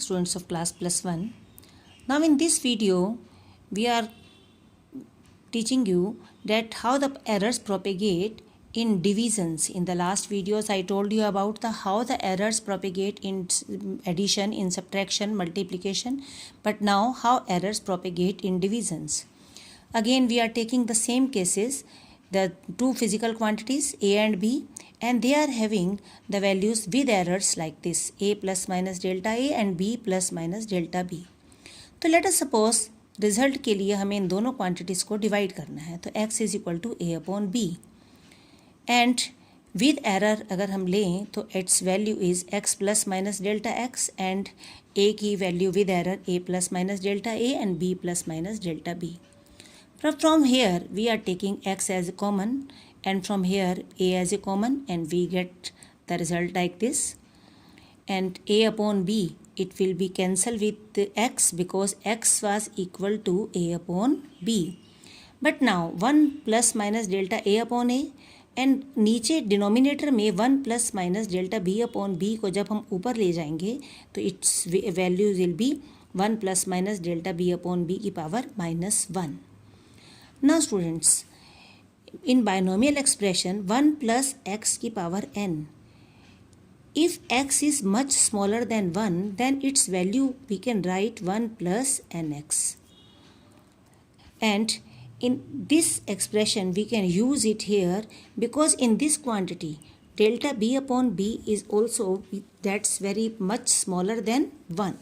students of class +1. Now in this video we are teaching you that how the errors propagate in divisions. In the last videos I told you about how the errors propagate in addition, in subtraction, multiplication, but now how errors propagate in divisions. Again we are taking the same cases, the two physical quantities A and B, and they are having the values with errors like this, A plus minus delta A and B plus minus delta B. तो let us suppose result के लिए हमें इन दोनों quantities को divide करना है, तो x is equal to A upon B and with error अगर हम लें तो its value is x plus minus delta x and A की वैल्यू with error A plus minus delta A and B plus minus delta B. From here we are taking x as a common and from here A as a common and we get the result like this, and A upon B it will be cancelled with x because x was equal to A upon B. But now 1 plus minus delta A upon A and नीचे denominator में 1 plus minus delta B upon B को जब हम ऊपर ले जाएंगे तो its value will be 1 plus minus delta B upon B की power -1. Now students, in binomial expression 1 plus x की power n, if x is much smaller than 1 then its value we can write 1 plus nx, and in this expression we can use it here because in this quantity delta B upon B is also that's very much smaller than 1,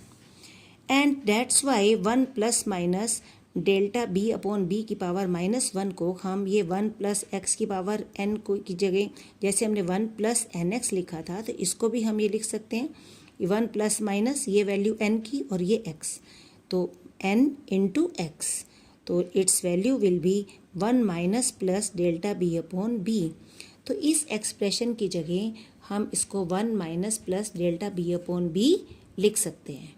and that's why 1 plus minus delta B upon b की power -1 को हम ये 1 plus x की power n को की जगह जैसे हमने 1 प्लस एन एक्स लिखा था तो इसको भी हम ये लिख सकते हैं 1 प्लस माइनस ये वैल्यू n की और ये x, तो n इंटू एक्स, तो its value will be 1 minus plus delta B upon b. तो इस एक्सप्रेशन की जगह हम इसको 1 minus plus delta B upon b लिख सकते हैं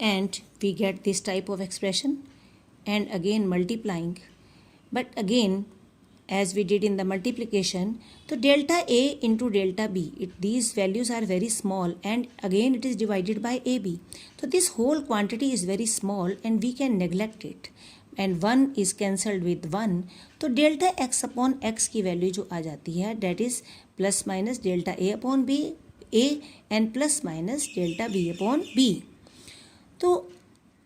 and we get this type of expression. And again multiplying, but again as we did in the multiplication, so delta A into delta B, these values are very small and again it is divided by AB, so this whole quantity is very small and we can neglect it and 1 is cancelled with 1, तो delta x upon x की value जो आ जाती है that is plus minus delta A upon B A and plus minus delta B upon B. तो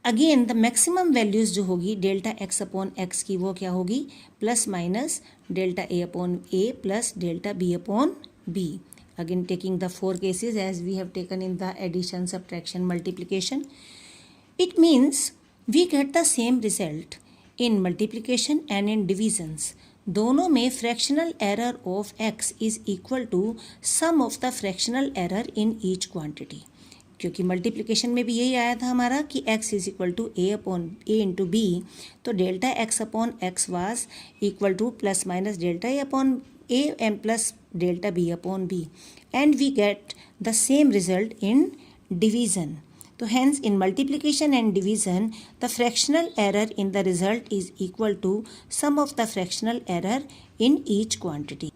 again the maximum values जो होगी delta X upon x की वो क्या होगी plus minus delta A upon A plus delta B upon b. Again taking the 4 cases as we have taken in the addition, subtraction, multiplication, it means we get the same result in multiplication and in divisions. दोनों में fractional error of x is equal to sum of the fractional error in each quantity, क्योंकि multiplication में भी यही आया था हमारा कि x is equal to A upon A into B, तो delta X upon X was equal to plus minus delta A upon A and plus delta B upon B, and we get the same result in division. तो hence in multiplication and division the fractional error in the result is equal to sum of the fractional error in each quantity.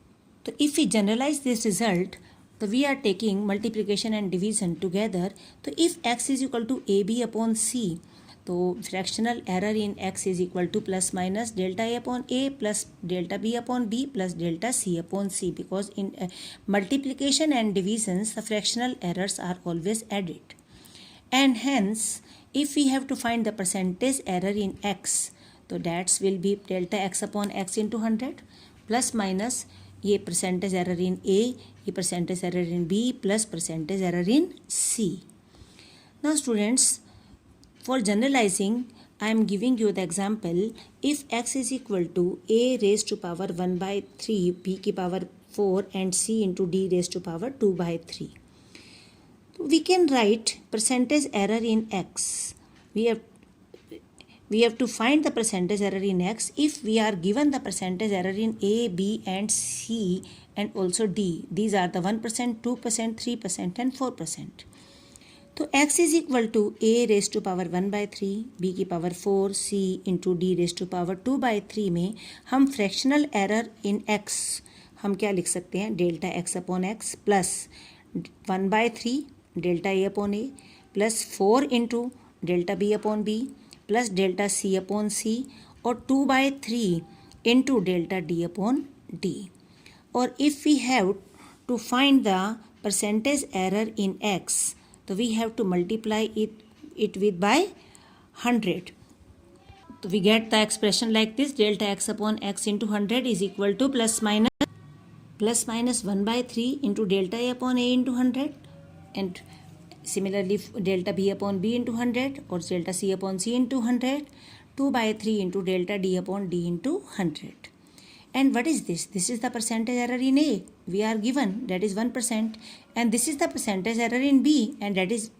तो if we generalize this result, तो we are taking multiplication and division together, तो if x is equal to A B upon C, तो fractional error in x is equal to plus minus delta A upon A plus delta B upon B plus delta C upon C, because in multiplication and divisions the fractional errors are always added, and hence if we have to find the percentage error in x, तो that's will be delta X upon X into 100 plus minus ये percentage error in a, ये percentage error in b plus percentage error in c. Now students, for generalising I am giving you the example, if x is equal to a raise to power 1/3 b की power 4 and c into d raise to power 2/3, we can write percentage error in x. We have to find the percentage error in x if we are given the percentage error in a, b and c and also d. These are the 1%, 2%, 3% and 4%. तो x is equal to a raised to power 1/3, b की power 4, c into d raised to power 2/3 में हम fractional error in x हम क्या लिख सकते हैं, delta x upon x plus 1/3 delta a upon a plus 4 into delta b upon b plus delta c upon c, or 2 by 3 into delta d upon d. Or if we have to find the percentage error in x, so we have to multiply it with by 100. So we get the expression like this: delta x upon x into 100 is equal to plus minus 1 by 3 into delta a upon a into 100, and similarly delta b upon b into 100, or delta c upon c into 100, 2 by 3 into delta d upon d into 100. And what is this? This is the percentage error in A. We are given, that is 1%. And this is the percentage error in B, and that is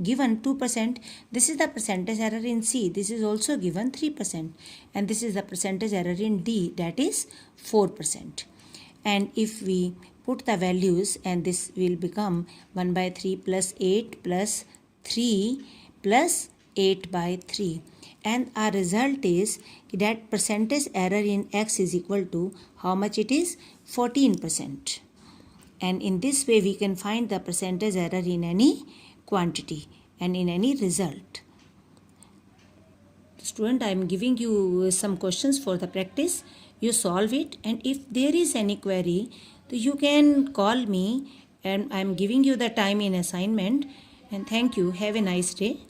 given 2%. This is the percentage error in C. This is also given 3%. And this is the percentage error in D, that is 4%. And if we put the values, and this will become 1 by 3 plus 8 plus 3 plus 8 by 3. And our result is that percentage error in x is equal to how much it is? 14%. And in this way we can find the percentage error in any quantity and in any result. Student, I am giving you some questions for the practice. You solve it, and if there is any query, so you can call me, and I am giving you the time in assignment. And thank you. Have a nice day.